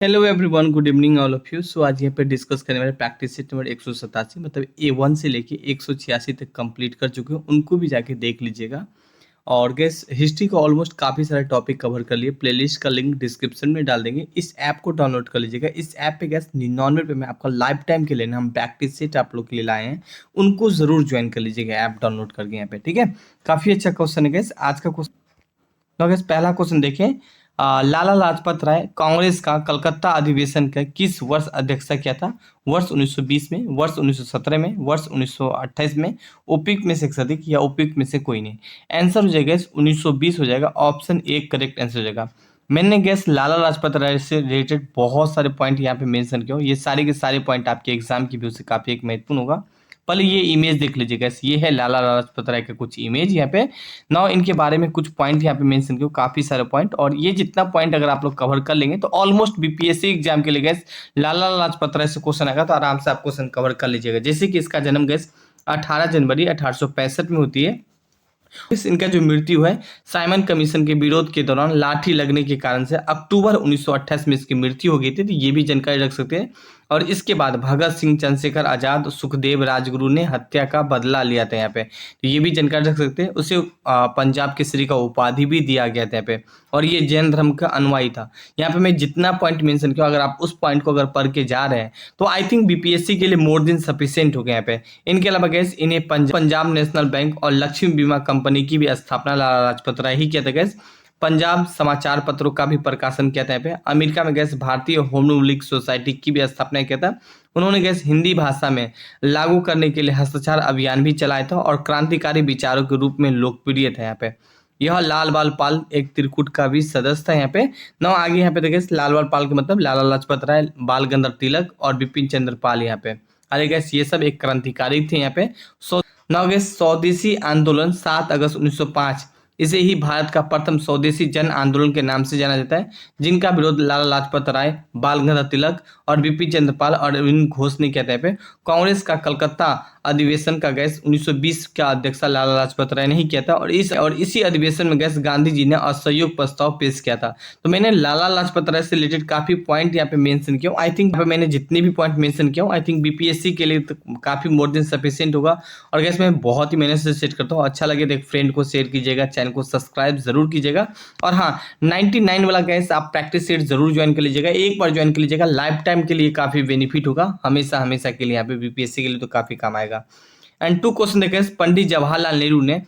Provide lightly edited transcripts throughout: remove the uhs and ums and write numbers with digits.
Hello everyone, good evening all of you. So आज यहाँ पे डिस्कस करने वाले प्रैक्टिस सेट नंबर 187, मतलब A1 से लेके 186 तक कंप्लीट कर चुके हो, उनको भी जाके देख लीजिएगा। और गैस हिस्ट्री का ऑलमोस्ट काफ़ी सारे टॉपिक कवर कर लिए। प्लेलिस्ट का लिंक डिस्क्रिप्शन में डाल देंगे, इस ऐप को डाउनलोड कर लीजिएगा। इस ऐप पे गैस 99 में आपका लाइफ टाइम के लिए ना हम प्रैक्टिस सेट आप लोग के लिए लाए हैं, उनको ज़रूर ज्वाइन कर लीजिएगा ऐप डाउनलोड करके यहाँ पे, ठीक है। काफ़ी अच्छा क्वेश्चन है गैस आज का क्वेश्चन। तो गैस पहला क्वेश्चन देखें, लाला लाजपत राय कांग्रेस का कलकत्ता अधिवेशन का किस वर्ष अध्यक्षता किया था? वर्ष 1920 में, वर्ष 1917 में, वर्ष 1928 में, उपयुक्त में से एक अधिक या उपयुक्त में से कोई नहीं। आंसर हो जाएगा 1920 हो जाएगा। ऑप्शन ए करेक्ट आंसर हो जाएगा। मैंने गैस लाला लाजपत राय से रिलेटेड बहुत सारे पॉइंट यहाँ पे मेंशन किया हो, ये सारे के सारे पॉइंट आपके एग्जाम की व्यू से काफी एक महत्वपूर्ण होगा। पहले ये इमेज देख लीजिए गैस, ये है लाला लाजपत राय का कुछ इमेज यहाँ पे। नाउ इनके बारे में कुछ पॉइंट यहाँ पे मेंशन किया, काफी सारे पॉइंट, और ये जितना पॉइंट अगर आप लोग कवर कर लेंगे तो ऑलमोस्ट बीपीएससी एग्जाम के लिए गैस लाला लाजपत राय से क्वेश्चन आएगा, तो आराम से आप क्वेश्चन कवर कर लीजिएगा। जैसे कि इसका जन्म गैस 18 जनवरी 1865 में होती है। इनका जो मृत्यु है साइमन कमीशन के विरोध के दौरान लाठी लगने के कारण से अक्टूबर 1928 में इसकी मृत्यु हो गई थी, तो ये भी जानकारी रख सकते हैं। और इसके बाद भगत सिंह, चंद्रशेखर आजाद, सुखदेव राजगुरु ने हत्या का बदला लिया था यहाँ पे, तो ये भी जानकारी रख सकते हैं। उसे पंजाब केसरी का उपाधि भी दिया गया था यहाँ पे, और ये जैन धर्म का अनुयायी था। यहाँ पे मैं जितना पॉइंट मेंशन किया, अगर आप उस पॉइंट को अगर पढ़ के जा रहे हैं तो आई थिंक बीपीएससी के लिए मोर देन सफिशिएंट हो गया यहाँ पे। इनके अलावा गैस इन्हें पंजाब नेशनल बैंक और लक्ष्मी बीमा कंपनी की भी स्थापना लाला लाजपत राय ही किया था गैस। पंजाब समाचार पत्रों का भी प्रकाशन किया था यहाँ पे। अमेरिका में गैस भारतीय होम लीग सोसाइटी की भी स्थापना किया था। उन्होंने गैस हिंदी भाषा में लागू करने के लिए हस्ताक्षर अभियान भी चलाया था, और क्रांतिकारी विचारों के रूप में लोकप्रिय था यहाँ पे। यह लाल बाल पाल एक त्रिकूट का भी सदस्य था यहाँ पे। ना आगे यहाँ पे देखिए, लाल बाल पाल के मतलब लाला लाजपत राय, बाल गंगाधर तिलक और बिपिन चंद्र पाल यहाँ पे। अरे गैस ये सब एक क्रांतिकारी थे यहाँ पे। सो नाउ गैस स्वदेशी आंदोलन 7 अगस्त 1905, इसे ही भारत का प्रथम स्वदेशी जन आंदोलन के नाम से जाना जाता है, जिनका विरोध लाला लाजपत राय, बाल गंगाधर तिलक और बिपिन चंद्र पाल और अरविंद घोष ने किया था। यहाँ पे कांग्रेस का कलकत्ता अधिवेशन का गैस 1920 का अध्यक्षता लाला लाजपत राय ने ही किया था, और इसी अधिवेशन में गैस गांधी जी ने असहयोग प्रस्ताव पेश किया था। तो मैंने लाला लाजपत राय से रिलेटेड काफी पॉइंट यहाँ पे मेंशन किया। आई थिंक यहाँ पे मैंने जितने भी पॉइंट मेंशन किया, आई थिंक बीपीएससी के लिए तो काफी मोर देन सफिशिएंट होगा। और गैस मैं बहुत ही मेहनत से सेट करता हूँ, अच्छा लगे तो एक फ्रेंड को शेयर कीजिएगा, चैनल को सब्सक्राइब जरूर कीजिएगा। और हाँ, 99 वाला गैस आप प्रैक्टिस सेट जरूर ज्वाइन कर लीजिएगा, एक बार ज्वाइन कर लीजिएगा, लाइफ टाइम के लिए काफी बेनिफिट होगा, हमेशा हमेशा के लिए यहाँ पे बीपीएससी के लिए तो काफी काम आएगा। एंड टू क्वेश्चन देखें, पंडित जवाहरलाल नेहरू ने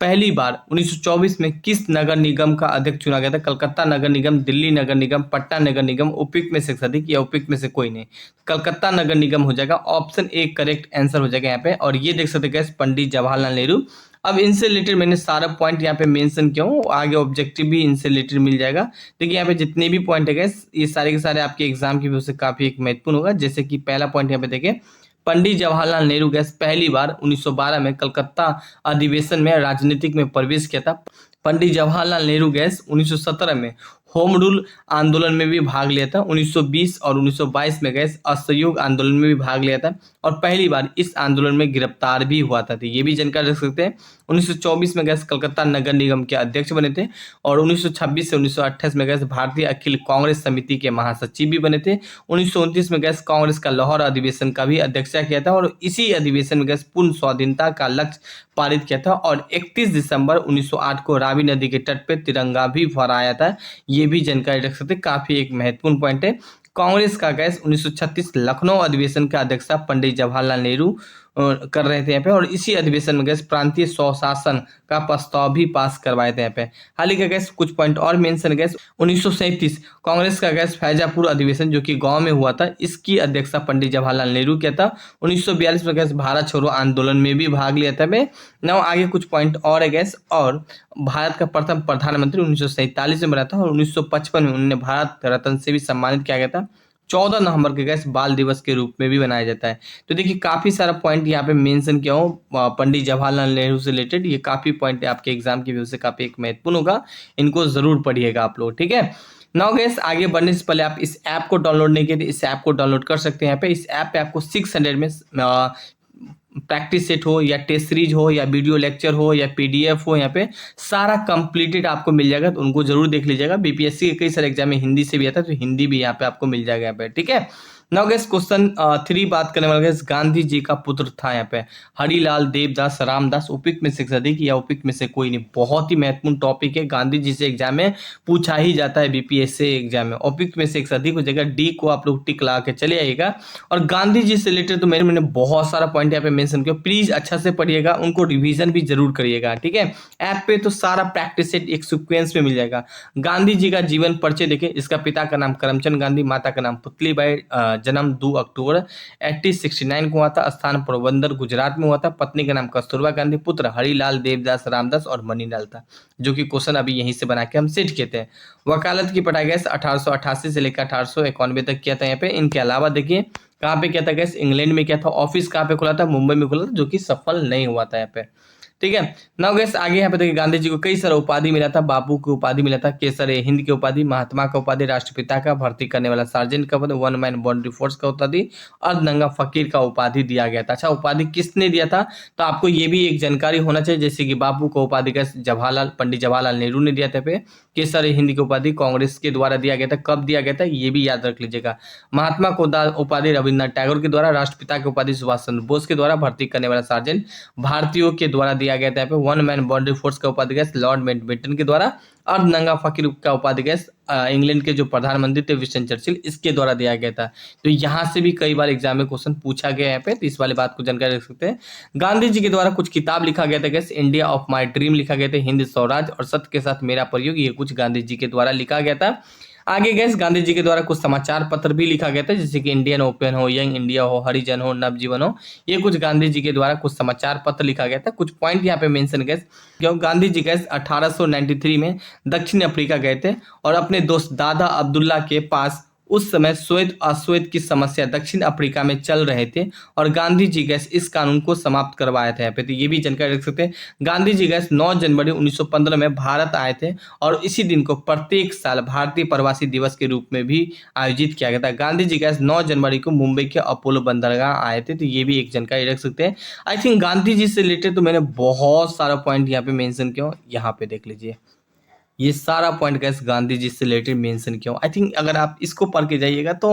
पहली बार 1924 में किस नगर निगम का अध्यक्ष चुना गया था? कलकत्ता नगर निगम, दिल्ली नगर निगम, पटना नगर निगम, उपयुक्त में से अधिक या उपयुक्त में से कोई नहीं। कलकत्ता नगर निगम हो जाएगा। ऑप्शन ए करेक्ट आंसर हो जाएगा यहाँ पे। और ये देख सकते हैं पंडित जवाहरलाल नेहरू। अब इनसे रिलेटेड मैंने सारा पॉइंट यहाँ पे मेंशन किया हूँ, आगे ऑब्जेक्टिव भी इनसे रिलेटेड मिल जाएगा। देखिए यहाँ पे जितने भी पॉइंट है गैस, ये सारे के सारे आपके एग्जाम की वजह से काफी एक महत्वपूर्ण होगा। जैसे कि पहला पॉइंट यहाँ पे देखिए, पंडित जवाहरलाल नेहरू गैस पहली बार 1912 में कलकत्ता अधिवेशन में राजनीतिक में प्रवेश किया था। पंडित जवाहरलाल नेहरू गैस 1917 में होम रूल आंदोलन में भी भाग लिया था। 1920 और 1922 में गैस असहयोग आंदोलन में भी भाग लिया था, और पहली बार इस आंदोलन में गिरफ्तार भी हुआ था। तो ये भी जानकारी रख सकते हैं। 1924 में गैस कलकत्ता नगर निगम के अध्यक्ष बने थे, और 1926 से 1928 में गैस भारतीय अखिल कांग्रेस समिति के महासचिव भी बने थे। 1929 में गैस कांग्रेस का लाहौर अधिवेशन का भी अध्यक्षता किया था, और इसी अधिवेशन में गैस पूर्ण स्वाधीनता का लक्ष्य पारित किया था। और 31 दिसंबर 1908 को रावी नदी के तट पर तिरंगा भी फहराया था। ये भी जानकारी रख सकते, काफी एक महत्वपूर्ण पॉइंट है। कांग्रेस का गैस 1936 लखनऊ अधिवेशन का अध्यक्षता पंडित जवाहरलाल नेहरू कर रहे थे यहाँ पे, और इसी अधिवेशन में गैस प्रांतीय स्वशासन का प्रस्ताव भी पास करवाए थे यहाँ पे। हाल ही का गैस कुछ पॉइंट और मेंशन गैस, 1937 कांग्रेस का गैस फैजापुर अधिवेशन जो कि गांव में हुआ था, इसकी अध्यक्षता पंडित जवाहरलाल नेहरू किया था। 1942 में गैस भारत छोड़ो आंदोलन में भी भाग लिया था। मैं ना आगे कुछ पॉइंट और है गैस, और भारत का प्रथम प्रधानमंत्री 1947 में बना था, और 1955 में उन्हें भारत रत्न से भी सम्मानित किया गया था। 14 नवंबर के गैस बाल दिवस के रूप में भी बनाया जाता है। तो देखिए काफी सारा पॉइंट यहाँ पे मेंशन किया हूँ पंडित जवाहरलाल नेहरू से रिलेटेड। ये काफी पॉइंट आपके एग्जाम की वजह से काफी एक महत्वपूर्ण होगा, इनको जरूर पढ़िएगा आप लोग, ठीक है। नाउ गैस आगे बढ़ने से पहले आप इस ऐप को डाउनलोड नहीं किए थे, इस ऐप को डाउनलोड कर सकते हैं। यहाँ पे इस ऐप पे आपको 600 में प्रैक्टिस सेट हो या टेस्ट सीरीज हो या वीडियो लेक्चर हो या पीडीएफ हो, यहाँ पे सारा कंप्लीटेड आपको मिल जाएगा, तो उनको जरूर देख लीजिएगा। बीपीएससी के कई सारे एग्जाम में हिंदी से भी आता है, तो हिंदी भी यहाँ पे आपको मिल जाएगा यहाँ पे, ठीक है। नाउ गैस क्वेश्चन 3 बात करने वाला गैस, गांधी जी का पुत्र था यहाँ पे हरिलाल देवदास रामदास, उपयुक्त में से अधिक या उपयुक्त में से कोई नहीं। बहुत ही महत्वपूर्ण टॉपिक है, गांधी जी से एग्जाम में पूछा ही जाता है बीपीएससी एग्जाम में। उपयुक्त में से एक से अधिक हो जाएगा, डी को आप लोग टिक लगा के चले आइएगा। और गांधी जी से रिलेटेड तो मैंने बहुत सारा पॉइंट यहाँ पे मेंशन किया, प्लीज अच्छा से पढ़िएगा, उनको रिवीजन भी जरूर करिएगा, ठीक है। ऐप पे तो सारा प्रैक्टिस सेट एक सीक्वेंस में मिल जाएगा। गांधी जी का जीवन परिचय देखें, इसका पिता का नाम करमचंद गांधी, माता का नाम पुतलीबाई, जन्म 2 अक्टूबर 1869 को हुआ था, स्थान पोरबंदर गुजरात में हुआ था, पत्नी का नाम कस्तूरबा गांधी, पुत्र हरिलाल देवदास रामदास और मनीलाल था, जो कि क्वेश्चन अभी यहीं से बना के हम सेट किए थे। वकालत की पढ़ाई गैस 1888 से लेकर 1891 तक किया था यहाँ पे। इनके अलावा देखिए कहाँ पे किया था गैस, इंग्लैंड में किया था। ऑफिस कहाँ पे खुला था, मुंबई में खुला था, जो कि सफल नहीं हुआ था यहाँ पे, ठीक है। नाउ गैस आगे यहाँ पे देखिए गांधी जी को कई सारा उपाधि मिला था, बापू की उपाधि मिला था, केसर हिंद की उपाधि, महात्मा का उपाधि, राष्ट्रपिता का, भर्ती करने वाला सार्जेंट का उपाधि, वन मैन बाउंड्री फोर्स का उपाधि, अर्धनंगा फकीर का उपाधि दिया गया था। अच्छा, उपाधि किसने दिया था, तो आपको ये भी एक जानकारी होना चाहिए, जैसे कि बापू को उपाधि जवाहरलाल पंडित जवाहरलाल नेहरू ने दिया था पे। केसर हिंद की उपाधि कांग्रेस के द्वारा दिया गया था, कब दिया गया था ये भी याद रख लीजिएगा। महात्मा को उपाधि रविन्द्रनाथ टैगोर के द्वारा, राष्ट्रपिता की उपाधि सुभाष चंद्र बोस के द्वारा, भर्ती करने वाला सार्जेंट भारतीयों के द्वारा दिया गया था यहाँ पे। वन मैन बाउंड्री फोर्स का उपाधि लॉर्ड माउंटबेटन के द्वारा, अर्धनंगा फकीर का उपाधि इंग्लैंड के जो प्रधानमंत्री थे विंस्टन चर्चिल, इसके द्वारा दिया गया था। तो यहाँ से भी कई बार एग्जाम में क्वेश्चन पूछा गया है यहाँ पे, तो इस वाली बात को जानकारी रख सकते हैं। गांधी जी के द्वारा कुछ किताब लिखा गया था gas, India of my dream लिखा गया था, हिंद स्वराज और सत्य के साथ मेरा प्रयोग, ये कुछ गांधी जी के द्वारा लिखा गया था। आगे गैस गांधी जी के द्वारा कुछ समाचार पत्र भी लिखा गया था, जैसे कि इंडियन ओपन हो, यंग इंडिया हो, हरिजन हो, नवजीवन हो, ये कुछ गांधी जी के द्वारा कुछ समाचार पत्र लिखा गया था। कुछ पॉइंट यहाँ पे मेंशन गैस, क्यों गांधी जी गैस 1893 में दक्षिण अफ्रीका गए थे और अपने दोस्त दादा अब्दुल्ला के पास उस समय श्वेत अश्वेत की समस्या दक्षिण अफ्रीका में चल रहे थे और गांधी जी गैस इस कानून को समाप्त करवाया था यहाँ पे, तो ये भी जानकारी रख सकते हैं। गांधी जी गैस 9 जनवरी 1915 में भारत आए थे और इसी दिन को प्रत्येक साल भारतीय प्रवासी दिवस के रूप में भी आयोजित किया गया था। गांधी जी गैस 9 जनवरी को मुंबई के अपोलो बंदरगाह आए थे, तो ये भी एक जानकारी रख सकते हैं। आई थिंक गांधी जी से रिलेटेड तो मैंने बहुत सारा पॉइंट यहाँ पे मेंशन किया, यहाँ पे देख लीजिए, ये सारा पॉइंट गैस गांधी जी से रिलेटेड मेंशन किया। आई थिंक अगर आप इसको पढ़ के जाइएगा तो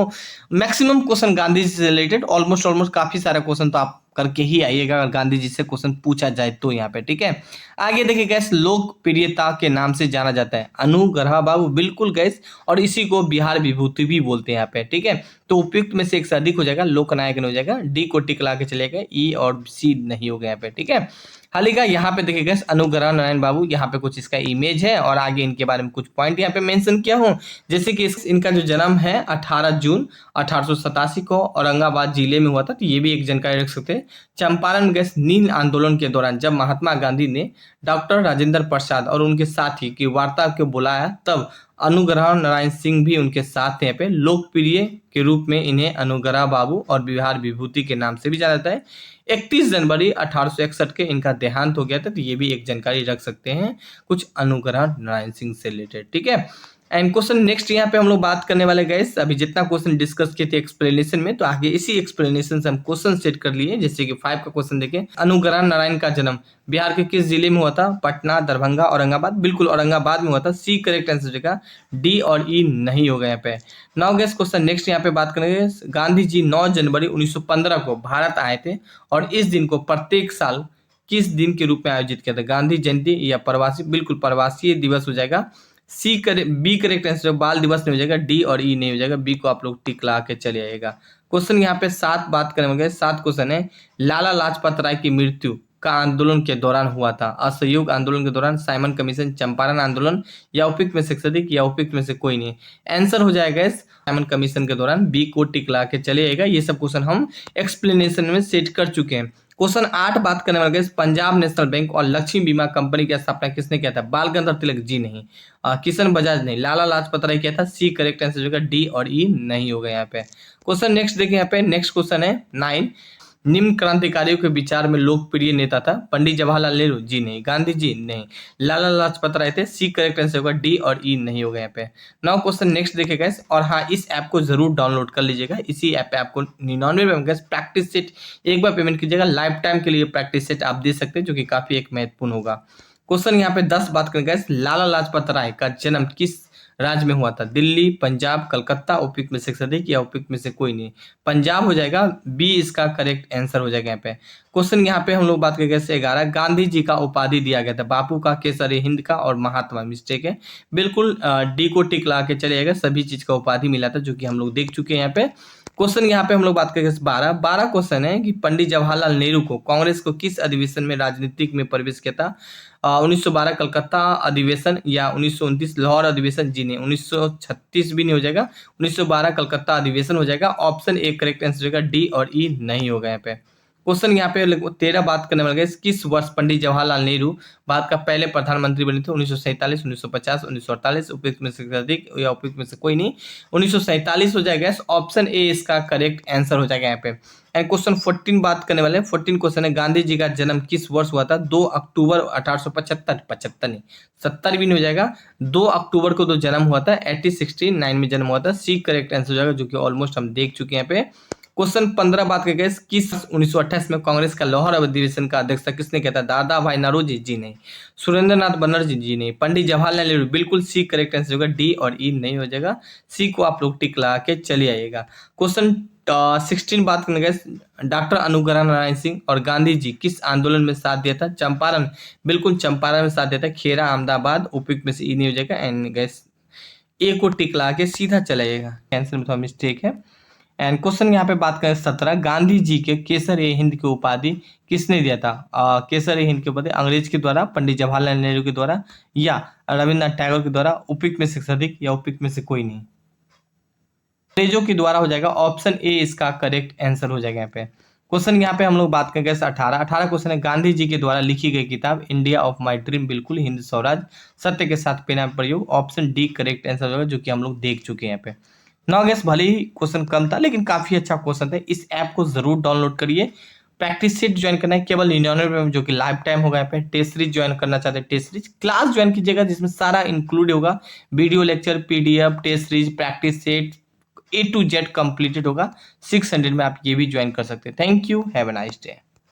मैक्सिमम क्वेश्चन गांधी जी से रिलेटेड ऑलमोस्ट काफी सारा क्वेश्चन तो आप करके ही आइएगा अगर गांधी जी से क्वेश्चन पूछा जाए तो यहाँ पे, ठीक है। आगे देखिए गैस, लोकप्रियता के नाम से जाना जाता है अनुग्रह बाबू, बिल्कुल गैस, और इसी को बिहार विभूति भी बोलते हैं यहाँ पे, ठीक है। तो उपयुक्त में से एक से अधिक हो जाएगा, लोकनायक नहीं हो जाएगा, डी को टिक ला के चलेगा, ई और सी नहीं हो गया यहाँ पे, ठीक है। हालिका यहाँ पे देखिएगा अनुग्रह नारायण बाबू, यहाँ पे कुछ इसका इमेज है और आगे इनके बारे में कुछ पॉइंट यहाँ पे मेंशन किया हूँ, जैसे कि इनका जो जन्म है 18 जून 1887 को औरंगाबाद जिले में हुआ था, तो ये भी एक जानकारी रख सकते हैं। चंपारण गैस नील आंदोलन के दौरान जब महात्मा गांधी ने डॉक्टर राजेंद्र प्रसाद और उनके साथी की वार्ता को बुलाया, तब अनुग्रह नारायण सिंह भी उनके साथ यहाँ पे, लोकप्रिय के रूप में इन्हें अनुग्रह बाबू और बिहार विभूति के नाम से भी जाना जाता है। 31 जनवरी 1861 के इनका देहांत हो गया था, तो ये भी एक जानकारी रख सकते हैं कुछ अनुग्रह नारायण सिंह से रिलेटेड, ठीक है। एंड क्वेश्चन नेक्स्ट यहाँ पे हम लोग बात करने वाले गैस, अभी जितना क्वेश्चन डिस्कस किए थे एक्सप्लेनेशन में, तो आगे इसी एक्सप्लेनेशन से हम क्वेश्चन सेट कर लिए। जैसे कि 5 का क्वेश्चन देखें, अनुग्रह नारायण का जन्म बिहार के किस जिले में हुआ था, पटना, दरभंगा, औरंगाबाद, बिल्कुल औरंगाबाद में हुआ था, सी करेक्ट आंसर होगा, डी और ई नहीं होगा यहाँ पे। नाउ गैस क्वेश्चन नेक्स्ट यहाँ पे बात करेंगे, गांधी जी 9 जनवरी 1915 को भारत आए थे और इस दिन को प्रत्येक साल किस दिन के रूप में आयोजित किया था, गांधी जयंती या प्रवासी, बिल्कुल प्रवासी दिवस हो जाएगा, सी करे, बी करेक्ट आंसर बाल दिवस नहीं हो जाएगा, डी और ई नहीं हो जाएगा, बी को आप लोग टिक ला के चले आइएगा। क्वेश्चन यहाँ पे 7 बात करेंगे, 7 क्वेश्चन है, लाला लाजपत राय की मृत्यु का आंदोलन के दौरान हुआ था, असहयोग आंदोलन के दौरान, साइमन कमीशन, चंपारण आंदोलन, या उपयुक्त में से अधिक या उपयुक्त में से कोई नहीं। आंसर हो जाएगा साइमन कमीशन के दौरान, बी को टिक ला के चले आएगा। ये सब क्वेश्चन हम एक्सप्लेनेशन में सेट कर चुके हैं। क्वेश्चन 8 बात करने वाले, पंजाब नेशनल बैंक और लक्ष्मी बीमा कंपनी की स्थापना किसने किया था, बाल गंगाधर तिलक जी नहीं, किशन बजाज नहीं, लाला लाजपत राय किया था, सी करेक्ट आंसर होगा, डी और ई नहीं होगा यहाँ पे। क्वेश्चन नेक्स्ट देखिए, यहाँ पे नेक्स्ट क्वेश्चन है 9, निम्न क्रांतिकारियों के विचार में लोकप्रिय नेता था? पंडित जवाहरलाल नेहरू जी नहीं, गांधी जी नहीं, लाला लाजपत राय थे। सी करेक्ट आंसर होगा, डी और ई नहीं होगा यहाँ पे। नाउ क्वेश्चन नेक्स्ट देखिएगा guys, और हाँ इस ऐप को जरूर डाउनलोड कर लीजिएगा। इसी ऐप पे आपको 99 प्रैक्टिस सेट एक बार पेमेंट कीजिएगा, लाइफ टाइम के लिए प्रैक्टिस सेट आप दे सकते हैं, जो कि काफी एक महत्वपूर्ण होगा। क्वेश्चन यहाँ पे 10 बात करेंगे guys, लाला लाजपत राय का जन्म किस राज्य में हुआ था? दिल्ली, पंजाब, कलकत्ता, उपयुक्त में से अधिक या उपयुक्त में से कोई नहीं? पंजाब हो जाएगा, बी इसका करेक्ट आंसर हो जाएगा यहाँ पे। क्वेश्चन यहाँ पे हम लोग बात करेंगे 11, गांधी जी का उपाधि दिया गया था? बापू का, केसरी हिंद का और महात्मा। मिस्टेक है, बिल्कुल डी को टिक ला के चले जाएगा, सभी चीज का उपाधि मिला था, जो कि हम लोग देख चुके हैं यहाँ पे। क्वेश्चन यहाँ पे हम लोग बात करेंगे 12 क्वेश्चन है कि पंडित जवाहरलाल नेहरू को कांग्रेस को किस अधिवेशन में राजनीतिक में प्रवेश किया था? 1912 कलकत्ता अधिवेशन या 1929 लाहौर अधिवेशन? जी नहीं, 1936 भी नहीं हो जाएगा, 1912 कलकत्ता अधिवेशन हो जाएगा। ऑप्शन ए करेक्ट आंसर होगा, डी और ई नहीं होगा यहाँ पे। क्वेश्चन यहाँ पे 13 बात करने वाले किस वर्ष पंडित जवाहरलाल नेहरू भारत का पहले प्रधानमंत्री बने थे? 1947, 1950, 1948, उपयुक्त में से अधिक या उपयुक्त में से कोई नहीं? 1947 हो जाएगा। ऑप्शन ए इसका करेक्ट आंसर हो जाएगा यहाँ पे। एंड क्वेश्चन 14 बात करने वाले हैं। 14 क्वेश्चन है, गांधी जी का जन्म किस वर्ष हुआ था? 2 अक्टूबर 1875, 75 नहीं, 70 भी नहीं हो जाएगा, 2 अक्टूबर को तो जन्म हुआ था, 1869 में जन्म हुआ था। सी करेक्ट आंसर हो जाएगा, जो कि ऑलमोस्ट हम देख चुके हैं यहाँ पे। क्वेश्चन 15 बात करके किस 1928 में कांग्रेस का लाहौर अधिवेशन का अध्यक्ष किसने किया था? दादा भाई नौरोजी? जी नहीं, सुरेंद्रनाथ बनर्जी? जी नहीं, पंडित जवाहरलाल नेहरू? बिल्कुल सी करेक्ट आंसर होगा, डी और ई नहीं हो जाएगा। सी को आप लोग टिक लगा के चले आइएगा। क्वेश्चन 16 बात करने गए, डॉक्टर अनुग्रह नारायण सिंह और गांधी जी किस आंदोलन में साथ दिया था? चंपारण? बिल्कुल चंपारण में साथ दिया था। खेरा, अहमदाबाद? उपयुक्त में से ई नहीं हो जाएगा। एंड गैस ए को टिक लगा के सीधा चला जाएगा, कैंसिल में थोड़ा मिस्टेक है। एंड क्वेश्चन यहाँ पे बात करें 17, गांधी जी के केसर ए हिंद की उपाधि किसने दिया था? केसर ए हिंद की उपाधि अंग्रेज के द्वारा, पंडित जवाहरलाल नेहरू के द्वारा या रविन्द्रनाथ टैगोर के द्वारा? उपयुक्त में से अधिक या उपयुक्त में से कोई नहीं? अंग्रेजों के द्वारा हो जाएगा। ऑप्शन ए इसका करेक्ट आंसर हो जाएगा यहाँ पे। क्वेश्चन यहाँ पे हम लोग बात करेंगे 18 क्वेश्चन है, गांधी जी के द्वारा लिखी गई किताब इंडिया ऑफ माई ड्रीम? बिल्कुल हिंद स्वराज, सत्य के साथ प्रेरणा प्रयोग। ऑप्शन डी करेक्ट आंसर होगा, जो कि हम लोग देख चुके हैं यहाँ पे। ना गैस भले ही क्वेश्चन कम था, लेकिन काफी अच्छा क्वेश्चन था। इस ऐप को जरूर डाउनलोड करिए। प्रैक्टिस सेट ज्वाइन करना है केवल 99 में, जो कि लाइफ टाइम होगा। यहाँ पे टेस्ट सीरीज ज्वाइन करना चाहते हैं, टेस्ट सीरीज क्लास ज्वाइन कीजिएगा, जिसमें सारा इंक्लूड होगा, video lecture, PDF, test series, practice set A to Z completed होगा। 600 में आप ये भी ज्वाइन कर सकते हैं। Thank you, have a nice day.